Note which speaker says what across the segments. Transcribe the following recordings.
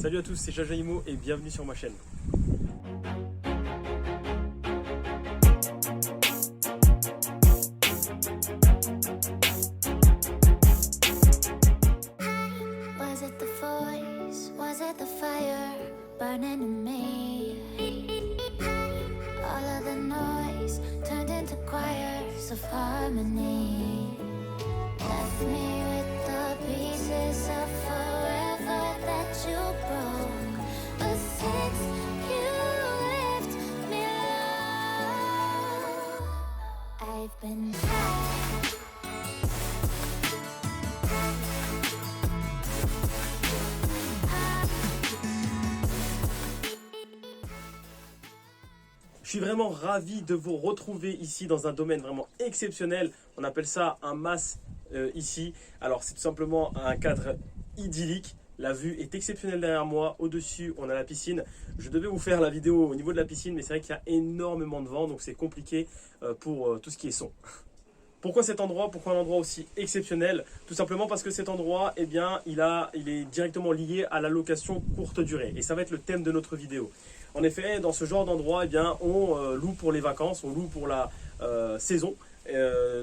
Speaker 1: Salut à tous, c'est Jaja Imo et bienvenue sur ma chaîne.
Speaker 2: Was it the voice? Was it the fire burning in me? All of the noise turned into choirs of harmony. Left me with the pieces of forever that you broke. But since you left me alone, I've been
Speaker 1: Je suis vraiment ravi de vous retrouver ici dans un domaine vraiment exceptionnel. On appelle ça un mas ici. Alors c'est tout simplement un cadre idyllique. La vue est exceptionnelle derrière moi. Au-dessus, on a la piscine. Je devais vous faire la vidéo au niveau de la piscine, mais c'est vrai qu'il y a énormément de vent, donc c'est compliqué pour tout ce qui est son. Pourquoi cet endroit? Pourquoi un endroit aussi exceptionnel? Tout simplement parce que cet endroit, eh bien, il est directement lié à la location courte durée. Et ça va être le thème de notre vidéo. En effet, dans ce genre d'endroit, eh bien, on loue pour les vacances, on loue pour la saison,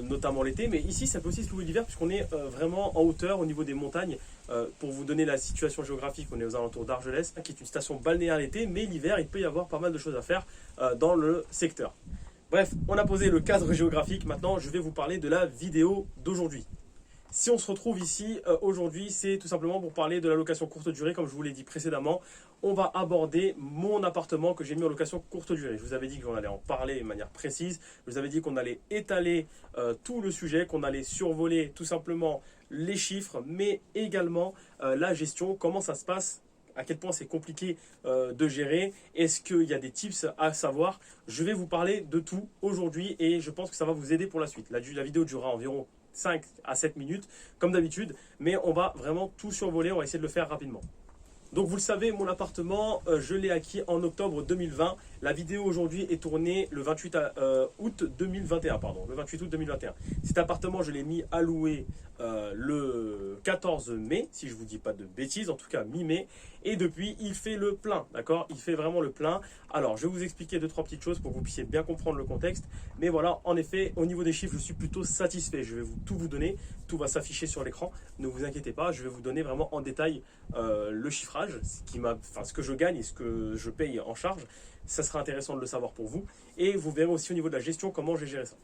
Speaker 1: notamment l'été. Mais ici, ça peut aussi se louer l'hiver puisqu'on est vraiment en hauteur au niveau des montagnes. Pour vous donner la situation géographique, on est aux alentours d'Argelès, qui est une station balnéaire l'été. Mais l'hiver, il peut y avoir pas mal de choses à faire dans le secteur. Bref, on a posé le cadre géographique. Maintenant, je vais vous parler de la vidéo d'aujourd'hui. Si on se retrouve ici aujourd'hui, c'est tout simplement pour parler de la location courte durée. Comme je vous l'ai dit précédemment, on va aborder mon appartement que j'ai mis en location courte durée. Je vous avais dit qu'on allait en parler de manière précise. Je vous avais dit qu'on allait étaler tout le sujet, qu'on allait survoler tout simplement les chiffres, mais également la gestion, comment ça se passe, à quel point c'est compliqué de gérer, est-ce qu'il y a des tips à savoir. Je vais vous parler de tout aujourd'hui et je pense que ça va vous aider pour la suite. La vidéo durera environ 5 à 7 minutes comme d'habitude, mais on va vraiment tout survoler, on va essayer de le faire rapidement. Donc vous le savez, mon appartement, je l'ai acquis en octobre 2020. La vidéo aujourd'hui est tournée le 28 août 2021. Le 28 août 2021. Cet appartement, je l'ai mis à louer le 14 mai, si je ne vous dis pas de bêtises, en tout cas mi-mai. Et depuis, il fait le plein, d'accord? Il fait vraiment le plein. Alors, je vais vous expliquer 2-3 petites choses pour que vous puissiez bien comprendre le contexte. Mais voilà, en effet, au niveau des chiffres, je suis plutôt satisfait. Je vais tout vous donner. Tout va s'afficher sur l'écran. Ne vous inquiétez pas, je vais vous donner vraiment en détail le chiffrage, ce que je gagne et ce que je paye en charge. Ça sera intéressant de le savoir pour vous. Et vous verrez aussi au niveau de la gestion comment j'ai géré ça.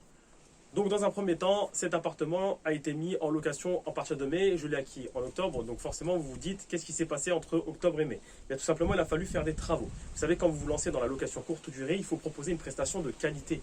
Speaker 1: Donc dans un premier temps, cet appartement a été mis en location à partir de mai. Je l'ai acquis en octobre. Donc forcément, vous vous dites, qu'est-ce qui s'est passé entre octobre et mai? Tout simplement, il a fallu faire des travaux. Vous savez, quand vous vous lancez dans la location courte durée, il faut proposer une prestation de qualité.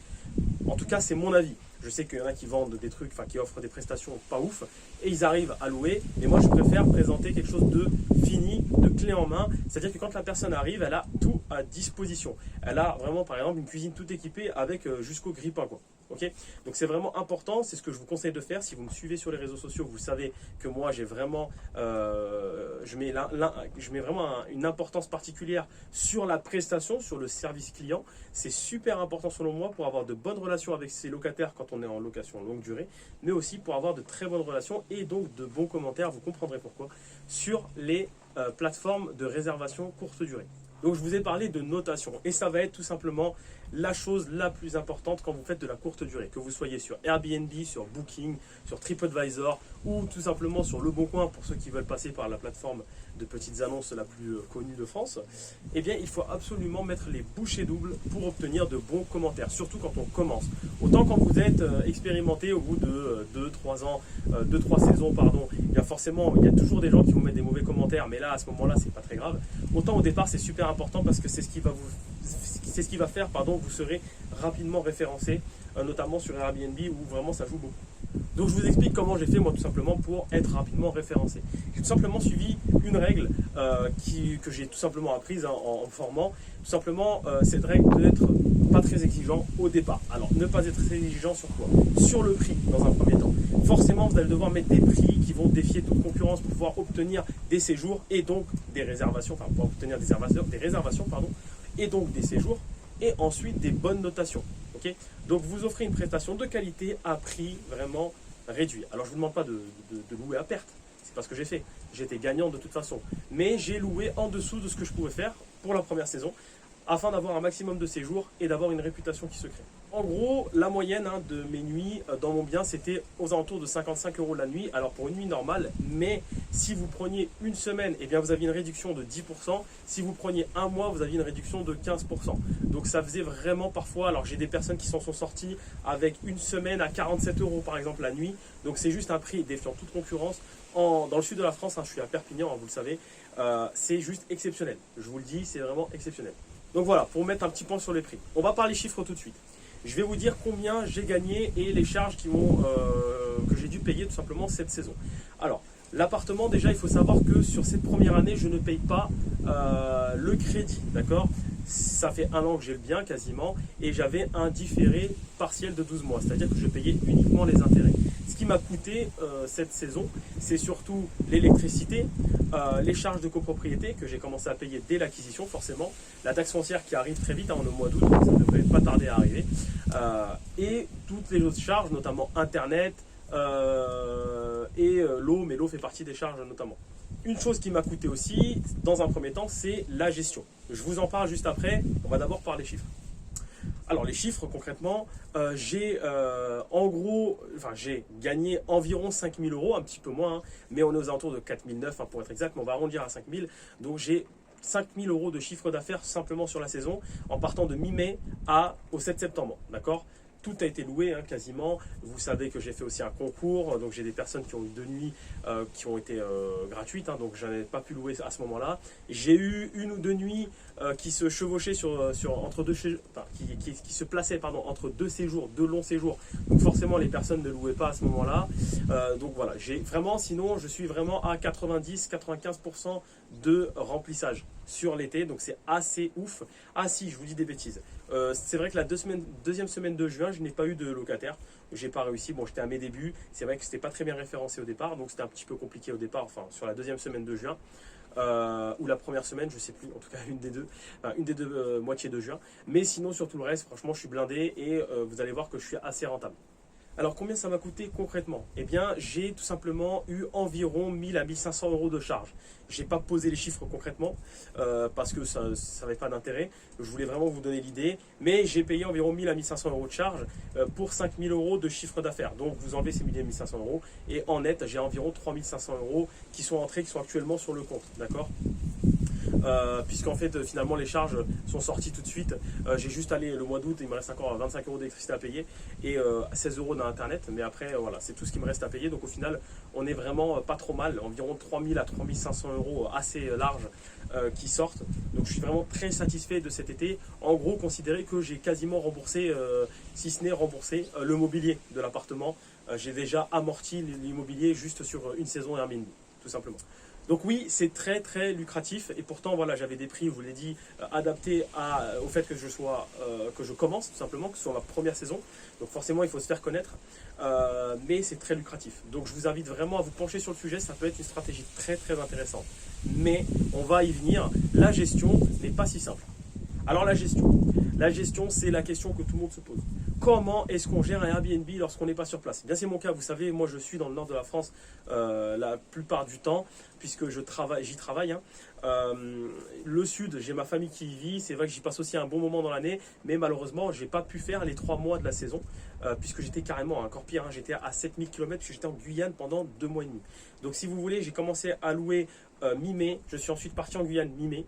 Speaker 1: En tout cas, c'est mon avis. Je sais qu'il y en a qui vendent des trucs, qui offrent des prestations pas ouf, et ils arrivent à louer. Mais moi, je préfère présenter quelque chose de fini, de clé en main. C'est-à-dire que quand la personne arrive, elle a tout à disposition. Elle a vraiment, par exemple, une cuisine toute équipée avec jusqu'au grille-pain, quoi. Okay, donc c'est vraiment important, c'est ce que je vous conseille de faire. Si vous me suivez sur les réseaux sociaux, vous savez que moi j'ai vraiment, je mets vraiment une importance particulière sur la prestation, sur le service client. C'est super important selon moi pour avoir de bonnes relations avec ses locataires quand on est en location longue durée, mais aussi pour avoir de très bonnes relations et donc de bons commentaires, vous comprendrez pourquoi, sur les plateformes de réservation courte durée. Donc je vous ai parlé de notation et ça va être tout simplement la chose la plus importante quand vous faites de la courte durée. Que vous soyez sur Airbnb, sur Booking, sur TripAdvisor ou tout simplement sur Le Bon Coin pour ceux qui veulent passer par la plateforme de petites annonces la plus connue de France. Eh bien il faut absolument mettre les bouchées doubles pour obtenir de bons commentaires, surtout quand on commence. Autant quand vous êtes expérimenté au bout de 2-3 ans, 2-3 saisons, pardon, il y a forcément, il y a toujours des gens qui vont mettre des mauvais commentaires, mais là à ce moment-là c'est pas très grave. Autant au départ c'est super important parce que c'est ce qui va faire, vous serez rapidement référencé, notamment sur Airbnb où vraiment ça joue beaucoup. Donc je vous explique comment j'ai fait moi tout simplement pour être rapidement référencé. J'ai tout simplement suivi une règle que j'ai tout simplement apprise en me formant. Tout simplement cette règle de n'être pas très exigeant au départ. Alors ne pas être très exigeant sur quoi? Sur le prix dans un premier temps. Forcément vous allez devoir mettre des prix qui vont défier toute concurrence pour pouvoir obtenir des séjours et donc des réservations, enfin pour obtenir des réservations et donc des séjours et ensuite des bonnes notations. Okay, donc vous offrez une prestation de qualité à prix vraiment réduit. Alors je ne vous demande pas de louer à perte, c'est pas ce que j'ai fait. J'étais gagnant de toute façon. Mais j'ai loué en dessous de ce que je pouvais faire pour la première saison, afin d'avoir un maximum de séjours et d'avoir une réputation qui se crée. En gros, la moyenne de mes nuits dans mon bien, c'était aux alentours de 55 € la nuit. Alors pour une nuit normale, mais si vous preniez une semaine, eh bien vous aviez une réduction de 10%. Si vous preniez un mois, vous aviez une réduction de 15%. Donc ça faisait vraiment parfois, alors j'ai des personnes qui s'en sont sorties avec une semaine à 47 € par exemple la nuit. Donc c'est juste un prix défiant toute concurrence. Dans le sud de la France, je suis à Perpignan, vous le savez, c'est juste exceptionnel. Je vous le dis, c'est vraiment exceptionnel. Donc voilà, pour mettre un petit point sur les prix. On va parler chiffres tout de suite. Je vais vous dire combien j'ai gagné et les charges que j'ai dû payer tout simplement cette saison. Alors, l'appartement, déjà, il faut savoir que sur cette première année, je ne paye pas le crédit, d'accord? Ça fait 1 an que j'ai le bien quasiment et j'avais un différé partiel de 12 mois, c'est-à-dire que je payais uniquement les intérêts. Ce qui m'a coûté cette saison, c'est surtout l'électricité, les charges de copropriété que j'ai commencé à payer dès l'acquisition forcément, la taxe foncière qui arrive très vite, au mois d'août, donc ça ne devrait pas tarder à arriver, et toutes les autres charges, notamment Internet et l'eau, mais l'eau fait partie des charges notamment. Une chose qui m'a coûté aussi, dans un premier temps, c'est la gestion. Je vous en parle juste après, on va d'abord parler chiffres. Alors les chiffres concrètement, j'ai gagné environ 5 000 €, un petit peu moins, mais on est aux alentours de 4 900 pour être exact, mais on va arrondir à 5 000. Donc j'ai 5 000 € de chiffre d'affaires simplement sur la saison, en partant de mi-mai au 7 septembre, d'accord? Tout a été loué quasiment. Vous savez que j'ai fait aussi un concours, donc j'ai des personnes qui ont eu 2 nuits qui ont été gratuites, donc je n'avais pas pu louer à ce moment-là. J'ai eu 1 ou 2 nuits qui se chevauchaient entre deux, qui se plaçaient entre 2 séjours, 2 longs séjours. Donc forcément les personnes ne louaient pas à ce moment-là. Donc voilà, sinon je suis vraiment à 90-95% de remplissage sur l'été, donc c'est assez ouf. Ah si, je vous dis des bêtises. C'est vrai que la deuxième semaine de juin, je n'ai pas eu de locataire. J'ai pas réussi. Bon, j'étais à mes débuts. C'est vrai que c'était pas très bien référencé au départ, donc c'était un petit peu compliqué au départ. Enfin, sur la deuxième semaine de juin ou la première semaine, je sais plus. En tout cas, une des deux moitiés de juin. Mais sinon, sur tout le reste, franchement, je suis blindé et vous allez voir que je suis assez rentable. Alors combien ça m'a coûté concrètement? Eh bien j'ai tout simplement eu environ 1000 à 1500 € de charges. Je n'ai pas posé les chiffres concrètement parce que ça n'avait pas d'intérêt. Je voulais vraiment vous donner l'idée. Mais j'ai payé environ 1000 à 1500 € de charges pour 5000 € de chiffre d'affaires. Donc vous enlevez ces 1000 à 1500 € et en net j'ai environ 3500 € qui sont entrés, qui sont actuellement sur le compte. D'accord? Puisqu'en fait finalement les charges sont sorties tout de suite. J'ai juste allé le mois d'août, il me reste encore 25 € d'électricité à payer et 16 € d'internet, mais après voilà, c'est tout ce qui me reste à payer. Donc au final on est vraiment pas trop mal, environ 3000 à 3500 € assez larges qui sortent. Donc je suis vraiment très satisfait de cet été. En gros, considérez que j'ai quasiment remboursé, si ce n'est remboursé, le mobilier de l'appartement. J'ai déjà amorti l'immobilier juste sur une saison Airbnb, tout simplement. Donc oui, c'est très très lucratif et pourtant voilà, j'avais des prix, je vous l'ai dit, adaptés au fait que je commence tout simplement, que ce soit ma première saison. Donc forcément, il faut se faire connaître, mais c'est très lucratif. Donc je vous invite vraiment à vous pencher sur le sujet, ça peut être une stratégie très très intéressante. Mais on va y venir, la gestion n'est pas si simple. Alors la gestion, c'est la question que tout le monde se pose. Comment est-ce qu'on gère un Airbnb lorsqu'on n'est pas sur place? Bien, c'est mon cas, vous savez, moi je suis dans le nord de la France la plupart du temps, puisque j'y travaille. Le sud, j'ai ma famille qui y vit, c'est vrai que j'y passe aussi un bon moment dans l'année, mais malheureusement, je n'ai pas pu faire les 3 mois de la saison, puisque j'étais carrément, encore pire, j'étais à 7000 km, puisque j'étais en Guyane pendant 2 mois et demi. Donc si vous voulez, j'ai commencé à louer mi-mai, je suis ensuite parti en Guyane mi-mai,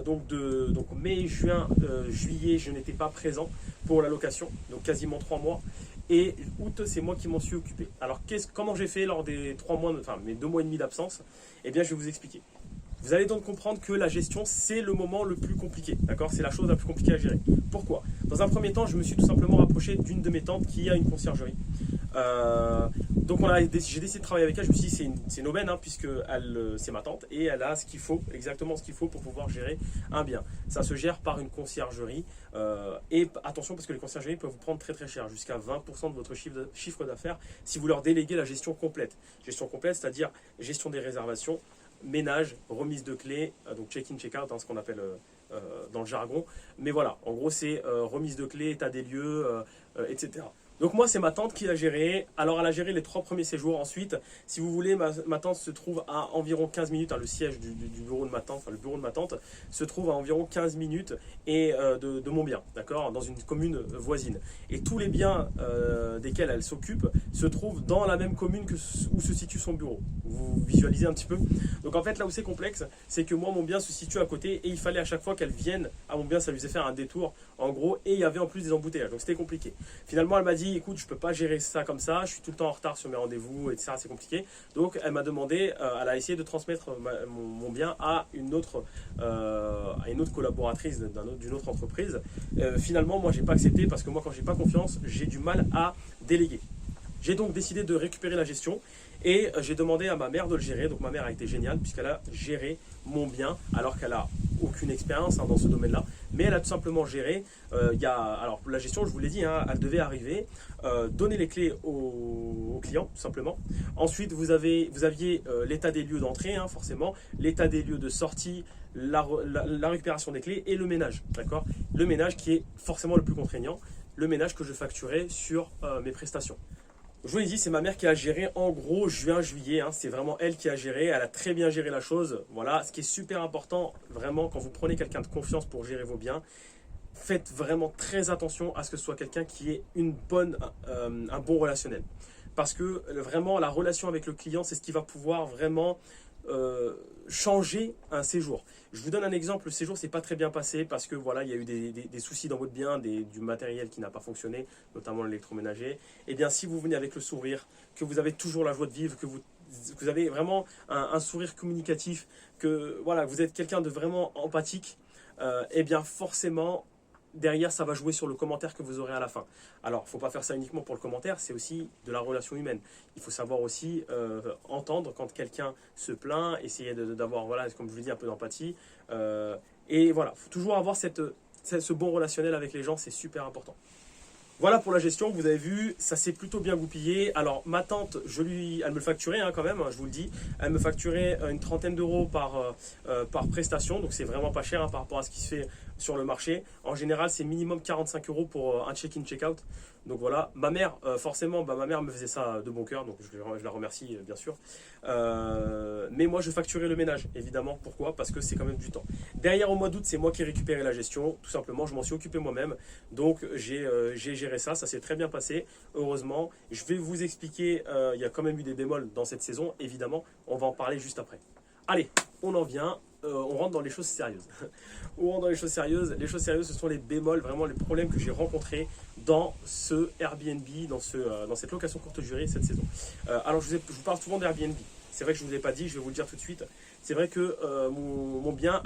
Speaker 1: donc mai, juin, juillet, je n'étais pas présent pour la location, donc quasiment 3 mois. Et août, c'est moi qui m'en suis occupé. Alors comment j'ai fait lors des 3 mois, enfin mes 2 mois et demi d'absence? Eh bien, je vais vous expliquer. Vous allez donc comprendre que la gestion, c'est le moment le plus compliqué. D'accord? C'est la chose la plus compliquée à gérer. Pourquoi? Dans un premier temps, je me suis tout simplement rapproché d'une de mes tantes qui a une conciergerie. Donc j'ai décidé de travailler avec elle. Je me suis dit c'est une aubaine, puisque c'est ma tante et elle a ce qu'il faut, exactement ce qu'il faut pour pouvoir gérer un bien. Ça se gère par une conciergerie et attention, parce que les conciergeries peuvent vous prendre très très cher, jusqu'à 20% de votre chiffre d'affaires si vous leur déléguez la gestion complète. Gestion complète, c'est-à-dire gestion des réservations, ménage, remise de clés, donc check-in, check-out, ce qu'on appelle dans le jargon. Mais voilà, en gros c'est remise de clés, état des lieux, etc. Donc moi, c'est ma tante qui a géré. Alors, elle a géré les 3 premiers séjours. Ensuite, si vous voulez, ma tante se trouve à environ 15 minutes. Hein, le siège du bureau de ma tante, enfin le bureau de ma tante, se trouve à environ 15 minutes et, de mon bien, d'accord, dans une commune voisine. Et tous les biens desquels elle s'occupe se trouvent dans la même commune où se situe son bureau. Vous visualisez un petit peu. Donc en fait, là où c'est complexe, c'est que moi, mon bien se situe à côté et il fallait à chaque fois qu'elle vienne à mon bien, ça lui faisait faire un détour, en gros, et il y avait en plus des embouteillages. Donc c'était compliqué. Finalement, elle m'a dit, écoute, je peux pas gérer ça comme ça, je suis tout le temps en retard sur mes rendez-vous, etc. C'est compliqué. Donc elle m'a demandé, elle a essayé de transmettre mon bien à une autre collaboratrice d'une autre entreprise. Finalement, moi, j'ai pas accepté parce que moi, quand j'ai pas confiance, j'ai du mal à déléguer. J'ai donc décidé de récupérer la gestion et j'ai demandé à ma mère de le gérer. Donc ma mère a été géniale puisqu'elle a géré mon bien alors qu'elle a aucune expérience dans ce domaine-là. Mais elle a tout simplement géré. Alors la gestion, je vous l'ai dit, hein, elle devait arriver, donner les clés au client tout simplement. Ensuite, vous aviez l'état des lieux d'entrée, hein, forcément, l'état des lieux de sortie, la récupération des clés et le ménage. D'accord ? Le ménage qui est forcément le plus contraignant, le ménage que je facturais sur mes prestations. Je vous l'ai dit, c'est ma mère qui a géré en gros juin-juillet. Hein, c'est vraiment elle qui a géré. Elle a très bien géré la chose. Voilà, ce qui est super important, vraiment, quand vous prenez quelqu'un de confiance pour gérer vos biens, faites vraiment très attention à ce que ce soit quelqu'un qui ait un bon relationnel. Parce que vraiment, la relation avec le client, c'est ce qui va pouvoir vraiment changer un séjour. Je vous donne un exemple, le séjour s'est pas très bien passé parce que voilà, il y a eu des soucis dans votre bien, du matériel qui n'a pas fonctionné, notamment l'électroménager. Et bien si vous venez avec le sourire, que vous avez toujours la joie de vivre, que vous avez vraiment un sourire communicatif, que voilà, vous êtes quelqu'un de vraiment empathique, et bien forcément derrière, ça va jouer sur le commentaire que vous aurez à la fin. Alors, il ne faut pas faire ça uniquement pour le commentaire, c'est aussi de la relation humaine. Il faut savoir aussi entendre quand quelqu'un se plaint, essayer d'avoir, voilà, comme je vous dis, un peu d'empathie. Et voilà, il faut toujours avoir ce bon relationnel avec les gens, c'est super important. Voilà pour la gestion, vous avez vu, ça s'est plutôt bien goupillé. Alors ma tante, elle me facturait quand même, je vous le dis, elle me facturait une 30aine d'euros par prestation, donc c'est vraiment pas cher par rapport à ce qui se fait sur le marché. En général, c'est minimum 45 euros pour un check-in, check-out. Donc voilà, ma mère, forcément, ma mère me faisait ça de bon cœur, donc je la remercie bien sûr. Mais moi, je facturais le ménage, évidemment. Pourquoi ? Parce que c'est quand même du temps. Derrière, au mois d'août, c'est moi qui ai récupéré la gestion. Tout simplement, je m'en suis occupé moi-même. Donc j'ai géré ça s'est très bien passé, heureusement. Je vais vous expliquer, il y a quand même eu des bémols dans cette saison, évidemment. On va en parler juste après. Allez, on en vient. On rentre dans les choses sérieuses. On rentre dans les choses sérieuses. Les choses sérieuses, ce sont les bémols, vraiment les problèmes que j'ai rencontrés dans ce Airbnb, dans cette location courte durée cette saison. Alors, je vous parle souvent d'Airbnb. C'est vrai que je ne vous ai pas dit, je vais vous le dire tout de suite. C'est vrai que mon bien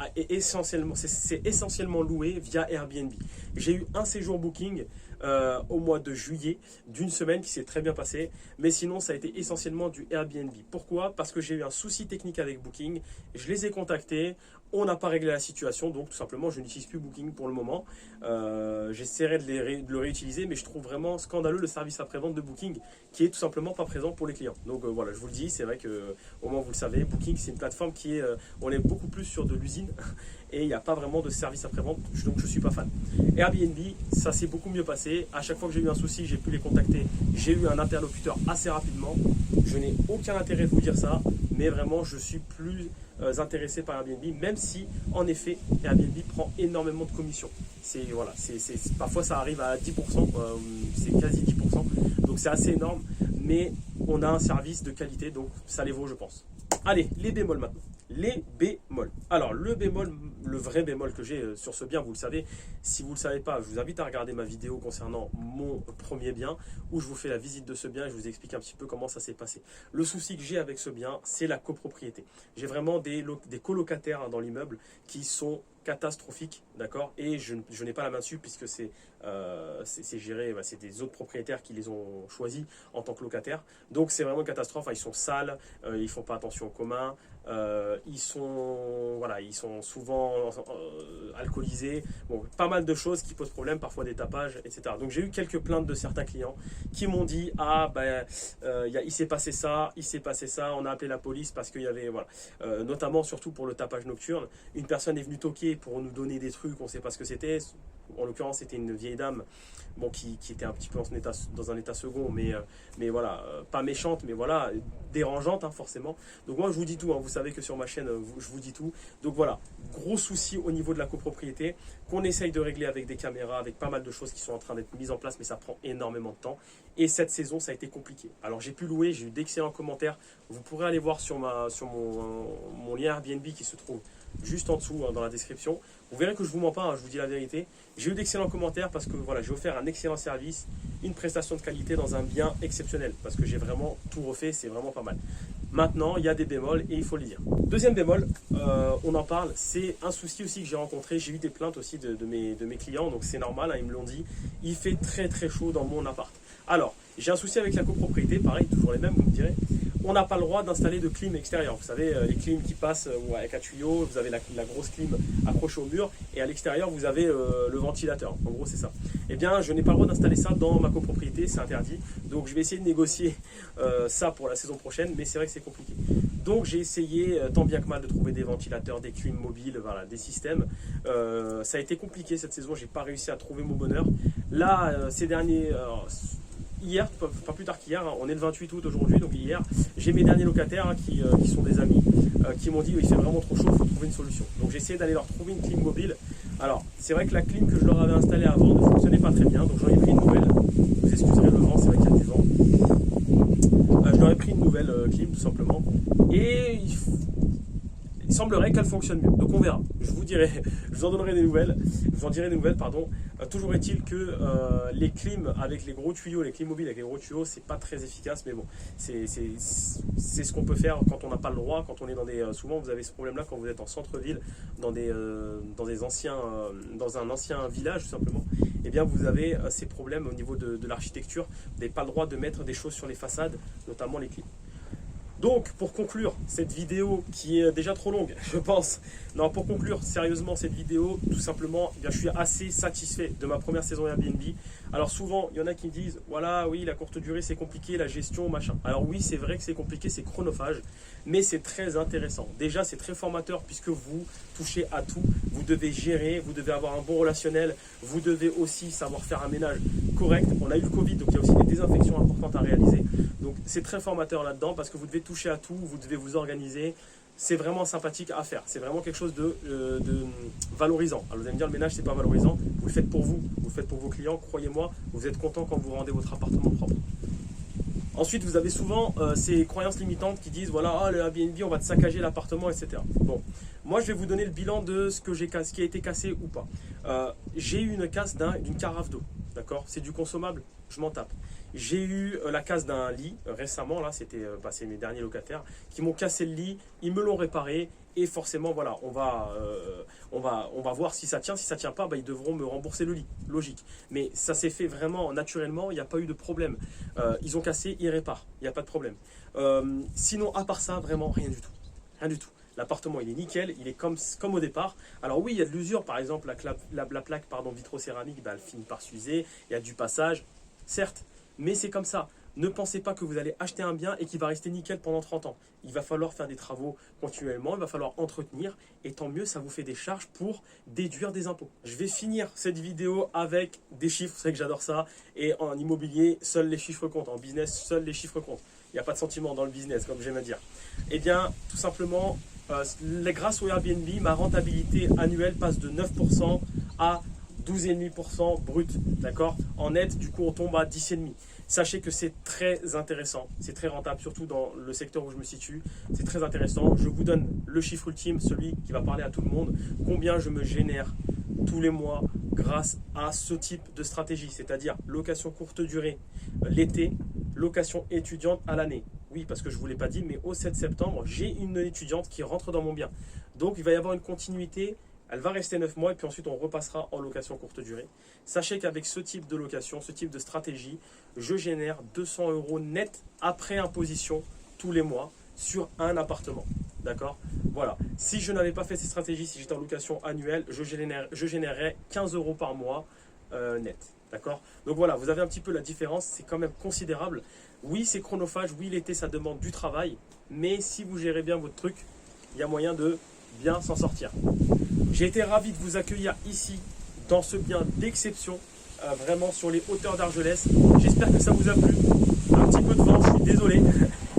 Speaker 1: c'est essentiellement loué via Airbnb. J'ai eu un séjour booking au mois de juillet d'une semaine qui s'est très bien passé. Mais sinon, ça a été essentiellement du Airbnb. Pourquoi ? Parce que j'ai eu un souci technique avec Booking. Je les ai contactés. On n'a pas réglé la situation, donc tout simplement je n'utilise plus Booking pour le moment. J'essaierai de le réutiliser, mais je trouve vraiment scandaleux le service après-vente de Booking qui est tout simplement pas présent pour les clients. Donc voilà, je vous le dis, c'est vrai que au moins vous le savez, Booking c'est une plateforme on est beaucoup plus sur de l'usine et il n'y a pas vraiment de service après-vente, donc je ne suis pas fan. Airbnb, ça s'est beaucoup mieux passé. À chaque fois que j'ai eu un souci, j'ai pu les contacter. J'ai eu un interlocuteur assez rapidement. Je n'ai aucun intérêt de vous dire ça, mais vraiment je suis plus intéressé par Airbnb, même si en effet Airbnb prend énormément de commissions. Voilà, parfois ça arrive à 10%, c'est quasi 10%, donc c'est assez énorme, mais on a un service de qualité, donc ça les vaut je pense. Allez, les bémols maintenant. Les bémols. Alors le vrai bémol que j'ai sur ce bien, vous le savez, si vous ne le savez pas, je vous invite à regarder ma vidéo concernant mon premier bien, où je vous fais la visite de ce bien et je vous explique un petit peu comment ça s'est passé. Le souci que j'ai avec ce bien, c'est la copropriété. J'ai vraiment des colocataires dans l'immeuble qui sont catastrophiques, d'accord, et je n'ai pas la main dessus puisque c'est géré, c'est des autres propriétaires qui les ont choisis en tant que locataires. Donc c'est vraiment une catastrophe, ils sont sales, ils font pas attention aux communs, Voilà, ils sont souvent alcoolisés. Bon, pas mal de choses qui posent problème, parfois des tapages, etc. Donc j'ai eu quelques plaintes de certains clients qui m'ont dit ah ben il s'est passé ça, on a appelé la police parce qu'il y avait voilà, notamment surtout pour le tapage nocturne, une personne est venue toquer pour nous donner des trucs, on ne sait pas ce que c'était. En l'occurrence, c'était une vieille dame bon, qui était un petit peu dans un état second, mais voilà, pas méchante, mais voilà, dérangeante hein, forcément. Donc moi, je vous dis tout, hein, vous savez que sur ma chaîne, je vous dis tout. Donc voilà, gros souci au niveau de la copropriété, qu'on essaye de régler avec des caméras, avec pas mal de choses qui sont en train d'être mises en place, mais ça prend énormément de temps. Et cette saison, ça a été compliqué. Alors j'ai pu louer, j'ai eu d'excellents commentaires. Vous pourrez aller voir sur mon lien Airbnb qui se trouve juste en dessous hein, dans la description. Vous verrez que je ne vous mens pas, hein, je vous dis la vérité. J'ai eu d'excellents commentaires parce que voilà, j'ai offert un excellent service, une prestation de qualité dans un bien exceptionnel. Parce que j'ai vraiment tout refait, c'est vraiment pas mal. Maintenant, il y a des bémols et il faut le dire. Deuxième bémol, on en parle, c'est un souci aussi que j'ai rencontré. J'ai eu des plaintes aussi de mes clients, donc c'est normal, hein, ils me l'ont dit. Il fait très très chaud dans mon appart. Alors, j'ai un souci avec la copropriété, pareil, toujours les mêmes, vous me direz. On n'a pas le droit d'installer de clim extérieure. Vous savez, les clims qui passent avec un tuyau, vous avez la grosse clim accrochée au mur et à l'extérieur, vous avez le ventilateur. En gros, c'est ça. Eh bien, je n'ai pas le droit d'installer ça dans ma copropriété, c'est interdit. Donc, je vais essayer de négocier ça pour la saison prochaine, mais c'est vrai que c'est compliqué. Donc, j'ai essayé tant bien que mal de trouver des ventilateurs, des clims mobiles, voilà, des systèmes. Ça a été compliqué cette saison, j'ai pas réussi à trouver mon bonheur. Là, ces derniers... hier, pas plus tard qu'hier, hein, on est le 28 août aujourd'hui, donc hier, j'ai mes derniers locataires hein, qui sont des amis, qui m'ont dit il fait vraiment trop chaud, il faut trouver une solution. Donc j'ai essayé d'aller leur trouver une clim mobile. Alors, c'est vrai que la clim que je leur avais installée avant ne fonctionnait pas très bien, donc j'en ai pris une nouvelle. Vous excuserez le vent, c'est vrai qu'il y a du vent. Je leur ai pris une nouvelle clim tout simplement. Et il semblerait qu'elle fonctionne mieux. Donc on verra. Je vous en donnerai des nouvelles. Je vous en dirai des nouvelles, pardon. Toujours est-il que les clims avec les gros tuyaux, les clims mobiles avec les gros tuyaux, c'est pas très efficace, mais bon, c'est ce qu'on peut faire quand on n'a pas le droit, quand on est dans des. Souvent, vous avez ce problème-là quand vous êtes en centre-ville, dans un ancien village, tout simplement. Eh bien, vous avez ces problèmes au niveau de l'architecture. Vous n'avez pas le droit de mettre des choses sur les façades, notamment les clims. Donc, pour conclure cette vidéo qui est déjà trop longue, je pense. Non, pour conclure sérieusement cette vidéo, tout simplement, eh bien, je suis assez satisfait de ma première saison Airbnb. Alors souvent, il y en a qui me disent, voilà, oui, la courte durée, c'est compliqué, la gestion, machin. Alors oui, c'est vrai que c'est compliqué, c'est chronophage, mais c'est très intéressant. Déjà, c'est très formateur puisque vous touchez à tout. Vous devez gérer, vous devez avoir un bon relationnel, vous devez aussi savoir faire un ménage correct. On a eu le Covid, donc il y a aussi des désinfections importantes à réaliser. Donc c'est très formateur là-dedans parce que vous devez toucher à tout, vous devez vous organiser. C'est vraiment sympathique à faire. C'est vraiment quelque chose de valorisant. Alors vous allez me dire, le ménage, c'est pas valorisant. Vous le faites pour vous, vous le faites pour vos clients. Croyez-moi, vous êtes content quand vous rendez votre appartement propre. Ensuite, vous avez souvent ces croyances limitantes qui disent, voilà, le Airbnb, on va te saccager l'appartement, etc. Bon, moi, je vais vous donner le bilan de ce qui a été cassé ou pas. J'ai eu une casse d'une carafe d'eau. D'accord? C'est du consommable, je m'en tape. J'ai eu la casse d'un lit récemment, là, c'est mes derniers locataires qui m'ont cassé le lit, ils me l'ont réparé et forcément, voilà, on va voir si ça tient. Si ça tient pas, bah, ils devront me rembourser le lit, logique. Mais ça s'est fait vraiment naturellement, il n'y a pas eu de problème. Ils ont cassé, ils réparent, il n'y a pas de problème. Sinon, à part ça, vraiment rien du tout. Rien du tout. L'appartement, il est nickel, il est comme au départ. Alors oui, il y a de l'usure, par exemple, la plaque vitrocéramique, bah, elle finit par s'user, il y a du passage, certes, mais c'est comme ça. Ne pensez pas que vous allez acheter un bien et qu'il va rester nickel pendant 30 ans. Il va falloir faire des travaux continuellement, il va falloir entretenir, et tant mieux, ça vous fait des charges pour déduire des impôts. Je vais finir cette vidéo avec des chiffres, c'est vrai que j'adore ça, et en immobilier, seuls les chiffres comptent, en business, seuls les chiffres comptent. Il n'y a pas de sentiment dans le business, comme j'aime à dire. Eh bien, tout simplement, grâce au Airbnb, ma rentabilité annuelle passe de 9% à 12,5% brut, d'accord? En net, du coup, on tombe à 10,5%. Sachez que c'est très intéressant, c'est très rentable, surtout dans le secteur où je me situe. C'est très intéressant. Je vous donne le chiffre ultime, celui qui va parler à tout le monde. Combien je me génère tous les mois grâce à ce type de stratégie, c'est-à-dire location courte durée l'été, location étudiante à l'année. Oui, parce que je ne vous l'ai pas dit, mais au 7 septembre, j'ai une étudiante qui rentre dans mon bien. Donc, il va y avoir une continuité. Elle va rester 9 mois et puis ensuite on repassera en location courte durée. Sachez qu'avec ce type de location, ce type de stratégie, je génère 200 € net après imposition tous les mois sur un appartement. D'accord? Voilà. Si je n'avais pas fait ces stratégies, si j'étais en location annuelle, je générerais 15 euros par mois net. D'accord? Donc voilà, vous avez un petit peu la différence. C'est quand même considérable. Oui, c'est chronophage. Oui, l'été, ça demande du travail. Mais si vous gérez bien votre truc, il y a moyen de bien s'en sortir. J'ai été ravi de vous accueillir ici, dans ce bien d'exception, vraiment sur les hauteurs d'Argelès. J'espère que ça vous a plu. Un petit peu de vent, je suis désolé.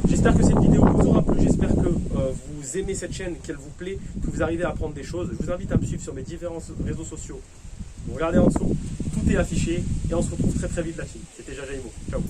Speaker 1: J'espère que cette vidéo vous aura plu. J'espère que vous aimez cette chaîne, qu'elle vous plaît, que vous arrivez à apprendre des choses. Je vous invite à me suivre sur mes différents réseaux sociaux. Vous regardez en dessous, tout est affiché. Et on se retrouve très très vite là-dessus. C'était Jaja Imo. Ciao.